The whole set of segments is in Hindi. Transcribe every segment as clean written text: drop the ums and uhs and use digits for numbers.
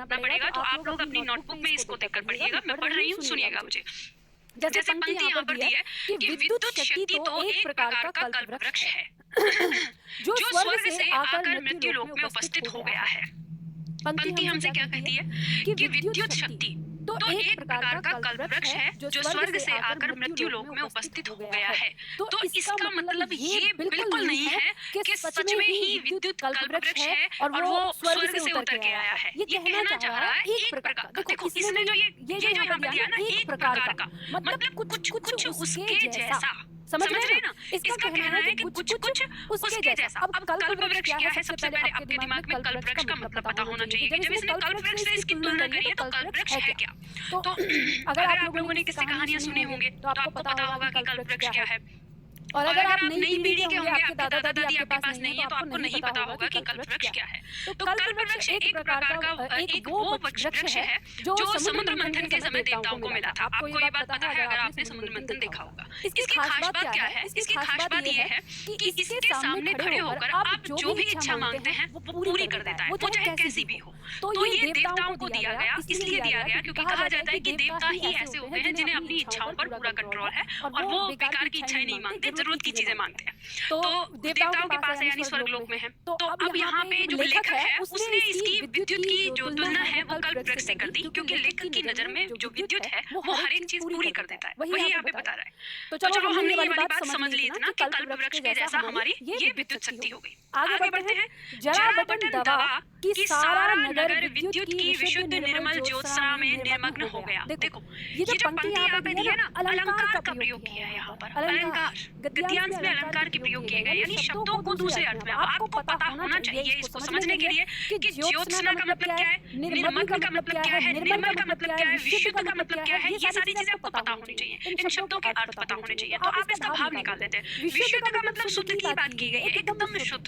पढ़ना पड़ेगा, तो आप लोग अपनी नोटबुक में इसको देखकर पढ़िएगा। मैं पढ़ रही हूँ, सुनिएगा मुझे। जैसे पंक्ति यहाँ पर दी है कि विद्युत शक्ति तो एक प्रकार का कल्पवृक्ष है जो स्वर्ग से आकर मृत्यु लोक में उपस्थित हो गया है। पंक्ति हमसे क्या कहती है कि विद्युत शक्ति तो एक प्रकार का कल्पवृक्ष है जो स्वर्ग से आकर मृत्यु लोक में उपस्थित हो गया है। तो इसका मतलब ये बिल्कुल नहीं है कि सच में ही विद्युत कल्पवृक्ष है और वो स्वर्ग से उतर के आया है। ये कहना चाह रहा है एक प्रकार का। देखो इसने जो ये जो यहाँ पर दिया ना, एक प्रकार का मतलब कुछ उसके जैसा, समझ रहे हैं ना? इसका कहना है कि कुछ उसके जैसा। अब कल्पवृक्ष क्या है? सबसे पहले आपके दिमाग में कल्पवृक्ष का मतलब पता होना चाहिए कि जब इसने कल्पवृक्ष से इसकी तुलना करी है तो कल्पवृक्ष है क्या। तो अगर आप लोगों ने किससे कहानियां सुनी होंगी तो आपको पता होगा कि कल्पवृक्ष क्या है। और अगर आप नई पीढ़ी के होंगे, आपके दादा दादी आपके पास नहीं है, तो आपको नहीं पता होगा कि कल्पवृक्ष क्या है। तो कल्पवृक्ष एक प्रकार का एक वो वृक्ष है जो समुद्र मंथन के समय देवताओं को मिला था। आपको ये बात पता है अगर आपने समुद्र मंथन देखा होगा। इसकी खास बात क्या है? इसकी खास बात ये है कि इसके सामने खड़े होकर आप जो भी इच्छा मांगते हैं वो पूरी कर देता है, वो चाहे कैसी भी हो। तो ये देवताओं को दिया गया, इसलिए दिया गया क्योंकि कहा जाता है कि देवता ही ऐसे होते हैं जिन्हें अपनी इच्छाओं पर पूरा कंट्रोल है और वो बेकार की इच्छाएं नहीं मांगते, जरूरत की चीजें मांगते हैं। तो देवताओं के पास है यानी स्वर्गलोक में है। तो अब यहाँ पे जो लेखक है उसने इसकी विद्युत की जो तुलना है वो कल्पवृक्ष से कर दी, क्योंकि लेखक की नजर में जो विद्युत है वो हर एक चीज पूरी कर देता है। वही यहाँ पे बता रहा है। तो चलो हमने ये वाली बात समझ ली इतना कि कल्पवृक्ष के जैसा हमारी ये विद्युत शक्ति हो गई। आगे बढ़ते हैं। जरा बटन दबा कि सारा नगर विद्युत की विशुद्ध निर्मल ज्योत्सना में निमग्न हो गया। देखो ये जो पंक्ति यहाँ पे दी है ना, अलंकार का प्रयोग किया है यहाँ पर। अलंकार गद्यांश में अलंकार के प्रयोग किए गए, यानी शब्दों को दूसरे अर्थ में। आपको पता होना चाहिए इसको समझने के लिए कि ज्योत्सना का मतलब क्या है, निर्मग्न का मतलब क्या है, निर्मल का मतलब क्या है, विशुद्ध का मतलब क्या है, ये सारी चीजें आपको पता होनी चाहिए। इन शब्दों के अर्थ पता होने चाहिए। तो आप इसका भाव निकाल देते हैं। विशुद्ध का मतलब शुद्ध की बात की गई है, एकदम शुद्ध।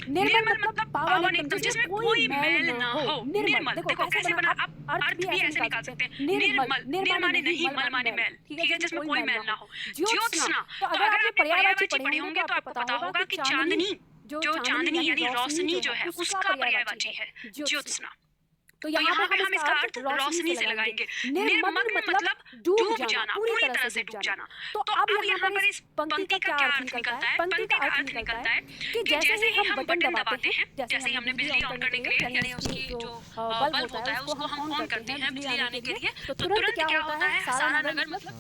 निर्मल मतलब पावन एकदम, जिसमें कोई मैल ना हो। निर्मल देखो कैसे बना, आप अर्थ भी ऐसे निकाल सकते हैं। निर्मल, निर् माने नहीं, मल माने मैल, ठीक है, जिसमें कोई मैल ना हो। ज्योत्सना तो अगर आपने पर्यायवाची पढ़े होंगे तो आपको पता होगा कि चांदनी, जो चांदनी यानी रोशनी जो है उसका पर्यायवाची है ज्योत्सना। तो यहाँ पे हम इसका अर्थ रोशनी से लगाएंगे। निर्मग्न मतलब डूब जाना, पूरी तरह से डूब जाना। तो अब यहाँ पर इस पंक्ति का क्या अर्थ निकलता है? पंक्ति का अर्थ निकलता है कि जैसे ही हम बटन दबाते हैं, जैसे ही हमने बिजली ऑन करने के लिए यानी उसकी जो बल्ब होता है उसको हम ऑन करते हैं बिजली लाने के लिए, तो तुरंत क्या होता है? सारा नगर मतलब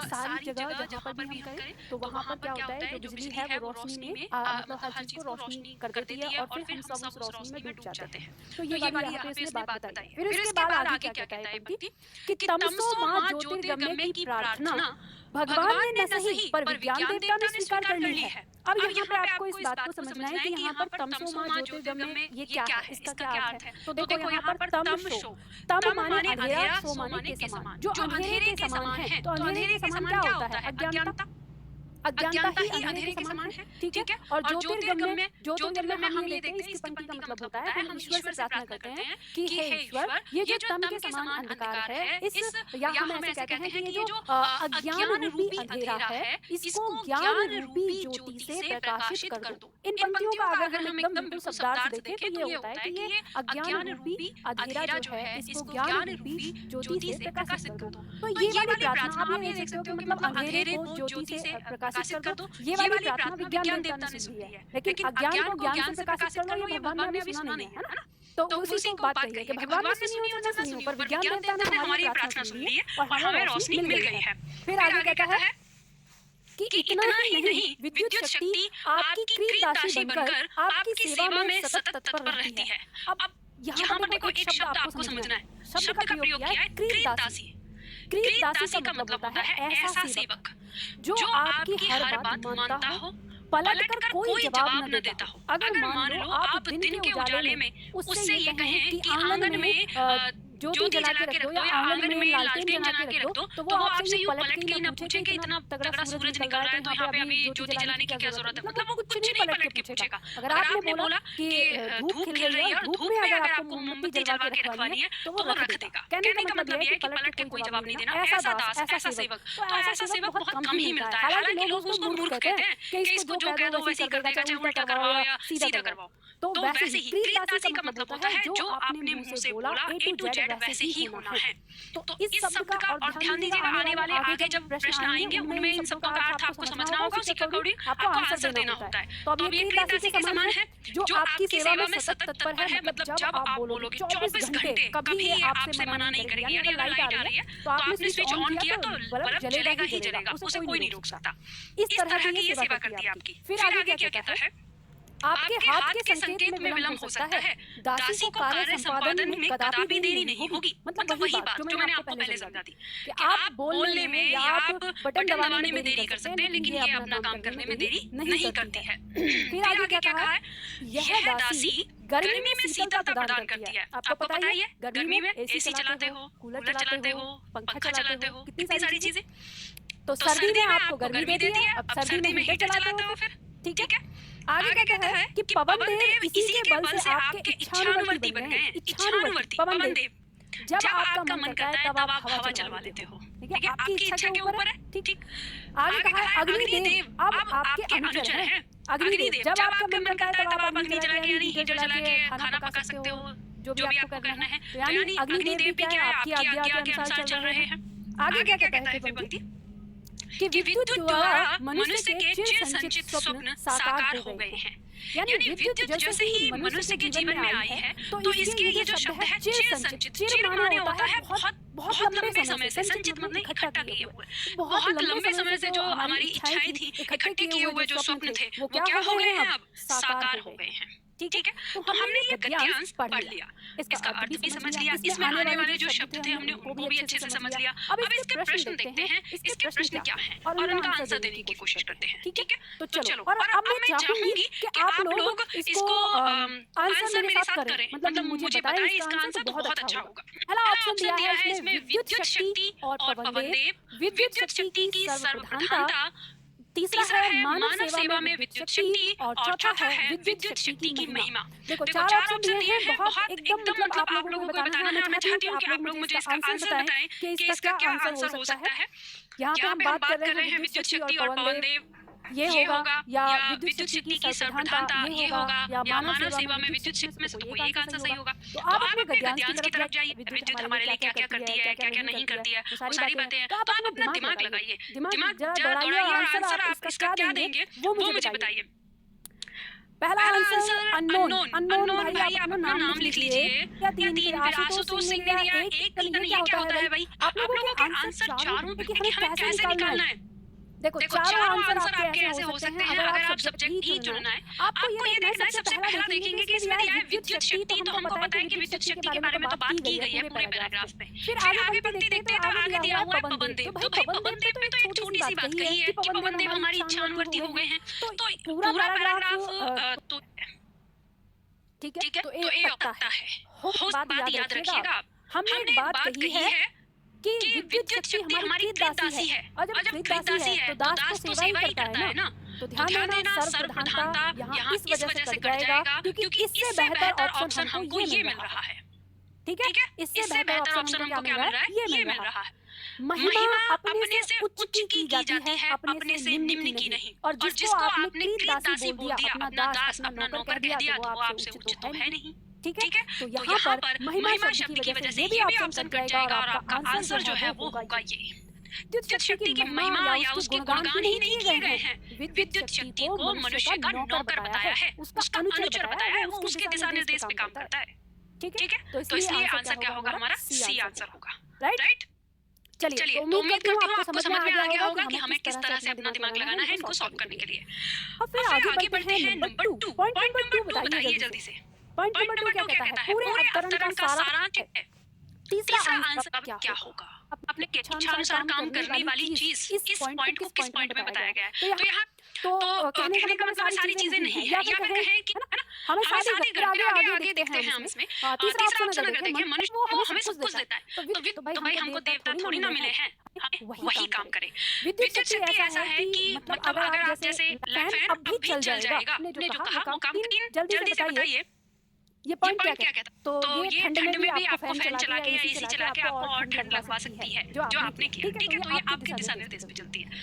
सारी जगह जहाँ पर भी हम करें तो वहाँ पर क्या होता है, जो बिजली है वो रोशनी में मतलब हर चीज को रोशनी कर देती है और फिर हम सब उस रोशनी में डूब जाते हैं। तो ये वाली यहाँ पे इसने बात बताई। फिर इसके बाद आगे क्या कहता है पंक्ति कि तमसो मां ज्योतिर्गम्य की प्रार्थना भगवान ने न सही पर विज्ञान देवता ने स्वीकार कर ली है। अब यहाँ पे आपको इस बात को समझना है कि यहाँ पर तमसो मां ज्योतिर्गम्य ये क्या है, इसका क्या अर्थ है। तो देखो यहाँ पर तमसो, तम माने अंधेरा, सो माने के समान, जो अंधेरे के समान है। तो अंधेरे के समान क्या होता है? अज्ञानता। अज्ञानता ही अंधेरे के समान है, ठीक है। और ज्योतिर्गम्य हम ये देखते हैं इसकी पंक्ति का मतलब होता है हम ईश्वर से प्रार्थना करते हैं कि हे ईश्वर, ये जो तम के समान अंधकार है, इस या हम ऐसे कहते हैं कि ये जो अज्ञान रूपी अंधेरा है इसको ज्ञान रूपी ज्योति से प्रकाशित कर दो। इन पंक्तियों का अगर हम एकदम बिल्कुल शब्दार्थ देखें तो ये होता है कि ये अज्ञान रूपी अंधेरा जो है इसको ज्ञान रूपी ज्योति से प्रकाशित कर दो। तो ये वाली प्रार्थना आप ये देख सकते हो कि मतलब अंधेरे को ज्योति से प्रकाशित कर दो। ये वाली प्रार्थना विज्ञान देवता ने सुनी है, लेकिन अज्ञान को ज्ञान से प्रकाशित कर लो ये भगवान ने अभी सुना नहीं है ना। तो उसी को बात कही है कि भगवान ने सुनी हो चाहे सुनी हो, पर विज्ञान देवता ने हमारी प्रार्थना सुन ली है और हमें रोशनी मिल गई है। फिर आगे कहता है कि इतना ही नहीं, विद्युत शक्ति आपकी क्रीत दासी बनकर आपकी सेवा में सतत तत्पर रहती है। अब यहाँ पर देखो एक शब्द आपको समझना है, शब्द का प्रयोग किया है क्रीत दासी। क्रीत दासी का मतलब होता है ऐसा सेवक जो आपकी हर बात मानता हो, पलट कर कोई जवाब न देता हो। अगर मान लो आप दिन के उजाले में उससे ये कहें कि आंगन में ज्योति जला के रख दो या आंगन में लालटेन जला के रख दो, तो वो आपसे यूं पलट के ही ना पूछे कि इतना तगड़ा सूरज निकल रहा है तो यहाँ पे अभी ज्योति जलाने की क्या जरूरत है। मतलब वो कुछ नहीं पलट के पूछेगा। अगर आपने बोला कि धूप खिल रही है और धूप में अगर आपको मोमबत्ती जलवा के रखवानी है तो वो रख देगा। कहने का मतलब ये है कि पलट के कोई जवाब नहीं देना। ऐसा दास, ऐसा सेवक, तो ऐसा सेवक बहुत कम ही मिलता है। हालांकि लोग उसको मूर्ख कहते हैं कि इसको जो कह दो वैसे ही कर देगा, चाहे उल्टा करवाओ या सीधा करवाओ। तो वैसे ही कृतदासी का मतलब होता है जो आपने मुंह से बोला A to Z वैसे ही होना है। तो इस शब्द का और ध्यान दीजिएगा, आने वाले आगे जब प्रश्न आएंगे उनमें इन सबका अर्थ आपको समझना होगा, उसी के अकॉर्डिंग आपको आंसर देना होता है। तो अब ये कृतदासी के समान है जो आपकी सेवा में सतत तत्पर है। मतलब जब आप बोलोगे 24 घंटे कभी आपसे मना नहीं करेगी। यानी अगर लाइट आ रही है तो आपने स्विच ऑन किया तो बल्ब जलेगा ही जलेगा, उसे कोई नहीं रोक सकता। इस तरह की ये सेवा करती है आपकी। फिर आगे क्या कहता है? आपके हाथ के संकेत में विलंब हो सकता है, दासी को कार्य संपादन में कदापि देरी नहीं होगी। मतलब वही बात जो मैंने आपको पहले समझा दी कि आप बोलने में या आप बटन दबाने में देरी कर सकते हैं, लेकिन ये अपना काम करने में देरी नहीं करती है। फिर आगे क्या कहा है? यह दासी गर्मी में शीतलता प्रदान करती है। आपको पता ही है, गर्मी में एसी चलाते हो, कूलर चलाते हो, पंखा चलाते हो, कितनी सारी चीजें। तो सर्दी में आपको गर्मी देती है, अब सर्दी में हीटर चलाते हो। फिर ठीक है, आगे कहता है कि पवन देव इसी के बल से आपके इच्छानुवर्ती बन गए हैं। इच्छानुवर्ती पवन देव, जब आपका मन करता है तब आप हवा चलवा लेते हो। ठीक है, आपकी इच्छा के ऊपर है। ठीक, आगे कहा है अग्निदेव अब आपके अनुचर हैं। अग्निदेव, जब आपका मन करता है तब आप अग्नि जला के यानी हीटर जला के खाना पका सकते हो, जो भी आपको करना है। तो यानी अग्निदेव भी क्या है, आपकी आज्ञा के अनुसार चल रहे हैं। आगे क्या कहता है फिर पंक्ति कि विद्युत द्वारा मनुष्य के चिर संचित स्वप्न साकार हो गए हैं। यानी विद्युत जैसे ही मनुष्य के जीवन में आई है तो इसके ये जो शब्द है चिर संचित, चिर माने होता है बहुत लंबे समय से, संचित मतलब इकट्ठा किए हुए, बहुत लंबे समय से जो हमारी इच्छाएं थी, इकट्ठे किए हुए जो स्वप्न थे वो क्या हो गए हैं, अब साकार हो गए हैं। ठीक है, तो हमने ये गद्यांश पढ़ लिया, इसका अर्थ भी समझ लिया, इसमें आने वाले जो शब्द थे हमने उनको भी अच्छे से समझ लिया। अब इसके प्रश्न देखते हैं, इसके प्रश्न क्या हैं और उनका आंसर देने की कोशिश करते हैं। ठीक है, तो चलो। और अब मैं चाहूंगी कि आप लोग इसको आंसर मेरे साथ करें, मतलब मुझे बताएं इसका आंसर तो बहुत अच्छा होगा। पहला ऑप्शन दिया है इसमें विद्युत शक्ति और पवनदेव, विद्युत शक्ति की सर्वप्रधानता, तीसरा है मानव सेवा में विद्युत शक्ति और चौथा है विद्युत शक्ति की महिमा। देखो चार ऑप्शन दिए हैं, बहुत एकदम मतलब आप लोगों को बताना है। मैं चाहती हूँ कि आप लोग मुझे इसका आंसर बताएं कि इसका क्या आंसर हो सकता है। यहाँ पे हम बात कर रहे हैं विद्युत शक्ति और पवनदेव, ये होगा या विद्युत शक्ति की सर्वप्रधानता, ये होगा या मानव सेवा में विद्युत शक्ति में से तो कोई एक आंसर सही होगा। तो आप अपने गद्यांश की तरफ जाइए, विद्युत हमारे लिए क्या क्या करती है, क्या क्या नहीं करती है, वो सारी बातें हैं। तो आप अपना दिमाग लगाइए, दिमाग जरा दौड़ाइए और आंसर आप इसका क्या देंगे वो मुझे बताइए। पहला आंसर अननोन भाई, आप अपना नाम लिख लीजिए या तीन फिर आशुतोष सिंह ने दिया एक। ये क्या होता है भाई, आप लोगों के आंसर चारों में कि हमें कैसे निकालना है। देखो चारों आंसर आपके ऐसे हो सकते हैं अगर आप सब्जेक्ट ही चुनना है। आपको ये देखना है, सबसे पहला देखेंगे कि इसमें दिया है विद्युत शक्ति, तो हमको पता है कि विद्युत शक्ति के बारे में तो बात की गई है पूरे पैराग्राफ में। फिर आगे पंक्ति देखते हैं तो आगे दिया हुआ है पवनदेव। तो भाई पवनदेव पे तो एक छोटी सी बात कही है कि पवनदेव हमारी इच्छानुवर्ती हो गए हैं। तो पूरा पैराग्राफ तो ठीक है, तो एक पक्का है। बात याद रखिएगा, हमने एक बात कही है कि विद्युत शक्ति हमारी कृतदासी है, और जब कृतदासी है तो दास तो सेवा ही करता है ना। तो ध्यान देना सर्वप्रधानता यहाँ इस वजह से कट जाएगा क्योंकि इससे बेहतर ऑप्शन हमको ये मिल रहा है। ठीक है, इससे बेहतर ऑप्शन हमको क्या मिल रहा है, ये मिल रहा है। महिमा अपने से उच्च की जाती है, अपने से निम्न की नहीं। और जिसको आपने कृतदासी बोल दिया, अपना दास अपना नौकर कह दिया, तो वो आपसे उच्च तो है नहीं। ठीक है, तो यहाँ पर महिमा शब्द की वजह से ये भी ऑप्शन कट जाएगा और आपका आंसर जो है वो होगा ये। विद्युत शक्ति की महिमा या उसके गुणगान ही नहीं किए गए हैं, विद्युत शक्ति को मनुष्य का नौकर बताया है, उसका अनुचर बताया है, वो उसके दिशा निर्देश पे काम करता है। ठीक है, तो इसलिए आंसर क्या होगा हमारा, सी आंसर होगा। राइट, चलिए तो उम्मीद करती हूँ आपको समझ में आ गया होगा कि हमें किस तरह से अपना दिमाग लगाना है इनको सॉल्व करने के लिए। अब फिर आगे बढ़ते हैं नंबर 2। पॉइंट नंबर 2 बताइए जल्दी से। पॉइंट नंबर 2 क्या कहता है, पूरे अवतरण का सारांश है। तीसरा आंसर क्या होगा, अपने इच्छानुसार काम करने वाली चीज। इस पॉइंट को किस पॉइंट में बताया गया है। तो यहाँ तो कहने का मतलब सारी चीजें नहीं है, या फिर कहें कि हमें हमें सारे सारे घर घर के आगे आगे आगे आगे देखते हैं हम इसमें। तीसरा तीसरा ऑप्शन ऑप्शन अगर अगर देखें देखें मनुष्य मनुष्य वो वो हमें हमें सब कुछ देता है, तो तो भाई हमको देवता देवता थोड़ी ना मिले हैं, वही काम करे। विद्युत विद्युत शक्ति ऐसा है कि मतलब अगर आप जैसे फैन अब भी चल जाएगा, आपने जो कहा वो काम 3 जल्दी से बताइए ये पॉइंट क्या कहता है? तो ये ठंड में भी आपको फैन चला के या एसी चला के आपको और ठंड लगवा सकती है जो आपने किया, ठीक है? तो ये आपकी दिशा निर्देश पे चलती है।